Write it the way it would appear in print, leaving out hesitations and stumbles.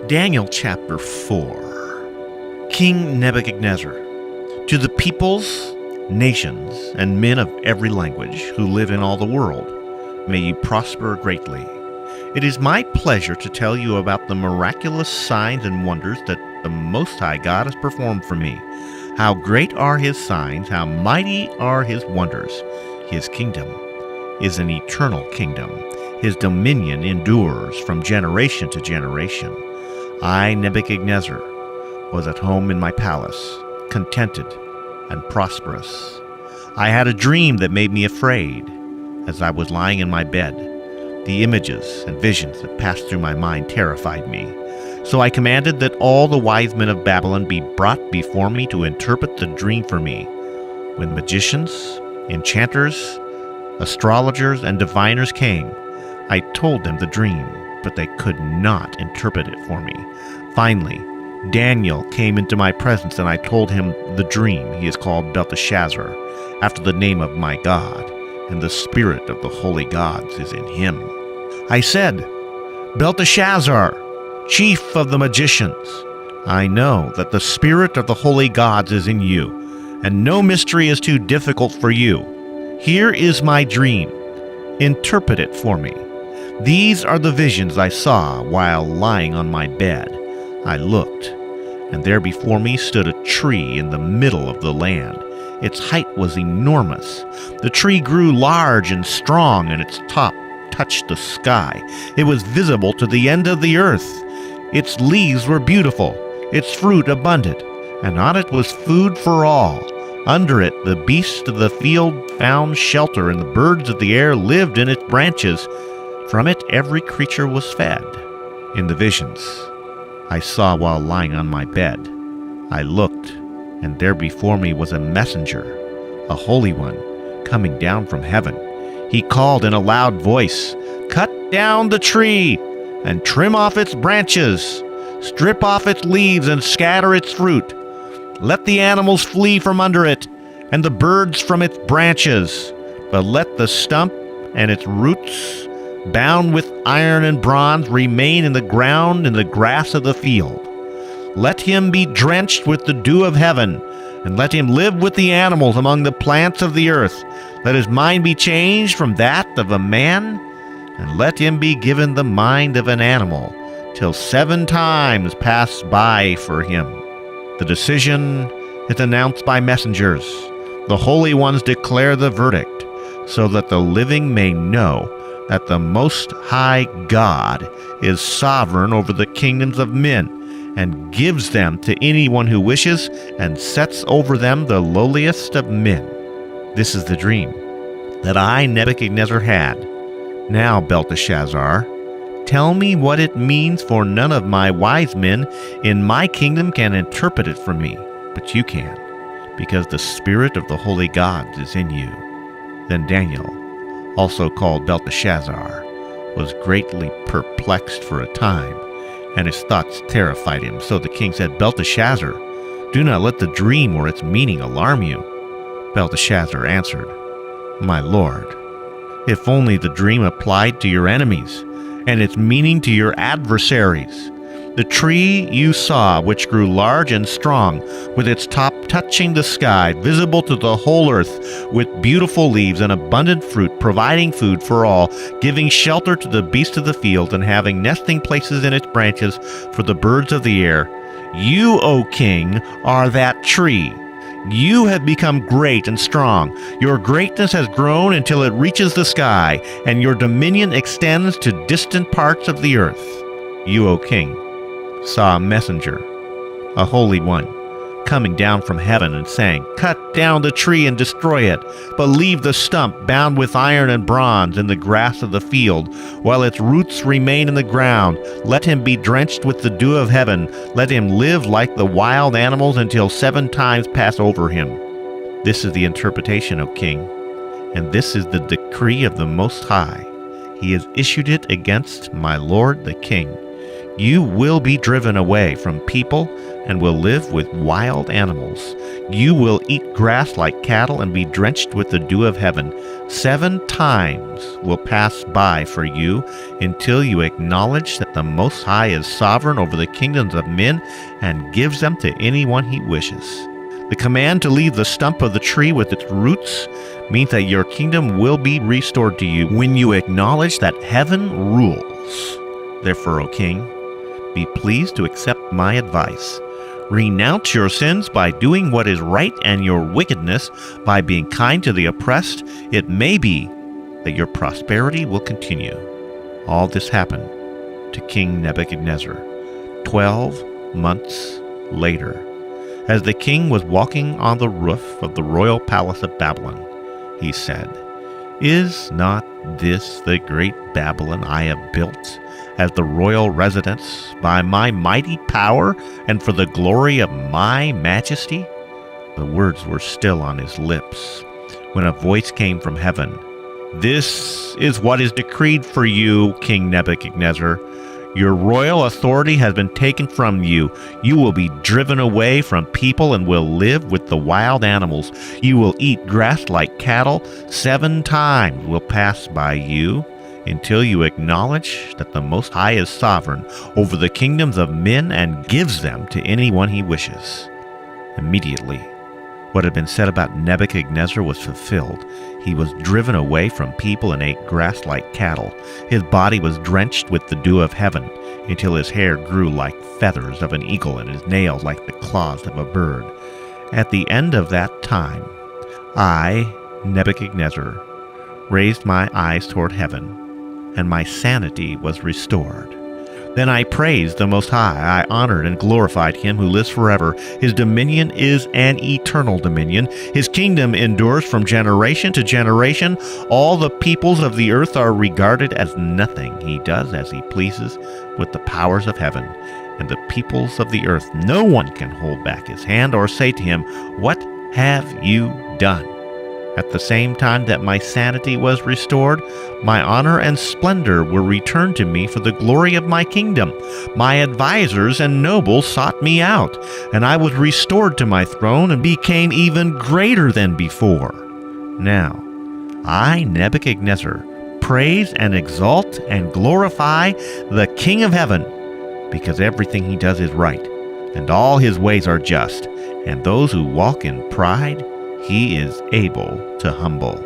Daniel chapter 4. King Nebuchadnezzar, to the peoples, nations, and men of every language who live in all the world, may you prosper greatly. It is my pleasure to tell you about the miraculous signs and wonders that the Most High God has performed for me. How great are His signs, how mighty are His wonders. His kingdom is an eternal kingdom. His dominion endures from generation to generation. I, Nebuchadnezzar, was at home in my palace, contented and prosperous. I had a dream that made me afraid. As I was lying in my bed, the images and visions that passed through my mind terrified me. So I commanded that all the wise men of Babylon be brought before me to interpret the dream for me. When magicians, enchanters, astrologers, and diviners came, I told them the dream, but they could not interpret it for me. Finally, Daniel came into my presence, and I told him the dream. He is called Belteshazzar, after the name of my God, and the spirit of the holy gods is in him. I said, Belteshazzar, chief of the magicians, I know that the spirit of the holy gods is in you, and no mystery is too difficult for you. Here is my dream. Interpret it for me. These are the visions I saw while lying on my bed. I looked, and there before me stood a tree in the middle of the land. Its height was enormous. The tree grew large and strong, and its top touched the sky. It was visible to the end of the earth. Its leaves were beautiful, its fruit abundant, and on it was food for all. Under it the beasts of the field found shelter, and the birds of the air lived in its branches. From it every creature was fed. In the visions I saw while lying on my bed, I looked, and there before me was a messenger, a holy one, coming down from heaven. He called in a loud voice, "Cut down the tree, and trim off its branches. Strip off its leaves, and scatter its fruit. Let the animals flee from under it, and the birds from its branches. But let the stump and its roots, bound with iron and bronze, remain in the ground in the grass of the field. Let him be drenched with the dew of heaven, and let him live with the animals among the plants of the earth. Let his mind be changed from that of a man, and let him be given the mind of an animal, till 7 times pass by for him." The decision is announced by messengers. The holy ones declare the verdict, so that the living may know that the Most High God is sovereign over the kingdoms of men, and gives them to anyone who wishes, and sets over them the lowliest of men. This is the dream that I, Nebuchadnezzar, had. Now, Belteshazzar, tell me what it means, for none of my wise men in my kingdom can interpret it for me, but you can, because the spirit of the holy gods is in you. Then Daniel, also called Belteshazzar, was greatly perplexed for a time, and his thoughts terrified him. So the king said, "Belteshazzar, do not let the dream or its meaning alarm you." Belteshazzar answered, "My lord, if only the dream applied to your enemies, and its meaning to your adversaries. The tree you saw, which grew large and strong, with its top touching the sky, visible to the whole earth, with beautiful leaves and abundant fruit, providing food for all, giving shelter to the beasts of the field, and having nesting places in its branches for the birds of the air. You, O king, are that tree. You have become great and strong. Your greatness has grown until it reaches the sky, and your dominion extends to distant parts of the earth. You, O king, saw a messenger, a holy one, coming down from heaven and saying, 'Cut down the tree and destroy it, but leave the stump bound with iron and bronze in the grass of the field, while its roots remain in the ground. Let him be drenched with the dew of heaven. Let him live like the wild animals until 7 times pass over him.' This is the interpretation, O king, and this is the decree of the Most High. He has issued it against my lord the king. You will be driven away from people and will live with wild animals. You will eat grass like cattle and be drenched with the dew of heaven. 7 times will pass by for you until you acknowledge that the Most High is sovereign over the kingdoms of men and gives them to anyone he wishes. The command to leave the stump of the tree with its roots means that your kingdom will be restored to you when you acknowledge that heaven rules. Therefore, O king, be pleased to accept my advice. Renounce your sins by doing what is right and your wickedness by being kind to the oppressed. It may be that your prosperity will continue. All this happened to King Nebuchadnezzar 12 months later. As the king was walking on the roof of the royal palace of Babylon, he said, "Is not this the great Babylon I have built as the royal residence by my mighty power and for the glory of my majesty?" The words were still on his lips when a voice came from heaven. "This is what is decreed for you, King Nebuchadnezzar. Your royal authority has been taken from you. You will be driven away from people and will live with the wild animals. You will eat grass like cattle. 7 times will pass by you until you acknowledge that the Most High is sovereign over the kingdoms of men and gives them to anyone he wishes." Immediately, what had been said about Nebuchadnezzar was fulfilled. He was driven away from people and ate grass like cattle. His body was drenched with the dew of heaven until his hair grew like feathers of an eagle and his nails like the claws of a bird. At the end of that time, I, Nebuchadnezzar, raised my eyes toward heaven, and my sanity was restored. Then I praised the Most High. I honored and glorified him who lives forever. His dominion is an eternal dominion. His kingdom endures from generation to generation. All the peoples of the earth are regarded as nothing. He does as he pleases with the powers of heaven and the peoples of the earth. No one can hold back his hand or say to him, "What have you done?" At the same time that my sanity was restored, my honor and splendor were returned to me for the glory of my kingdom. My advisors and nobles sought me out, and I was restored to my throne and became even greater than before. Now, I, Nebuchadnezzar, praise and exalt and glorify the King of heaven, because everything he does is right, and all his ways are just, and those who walk in pride he is able to humble.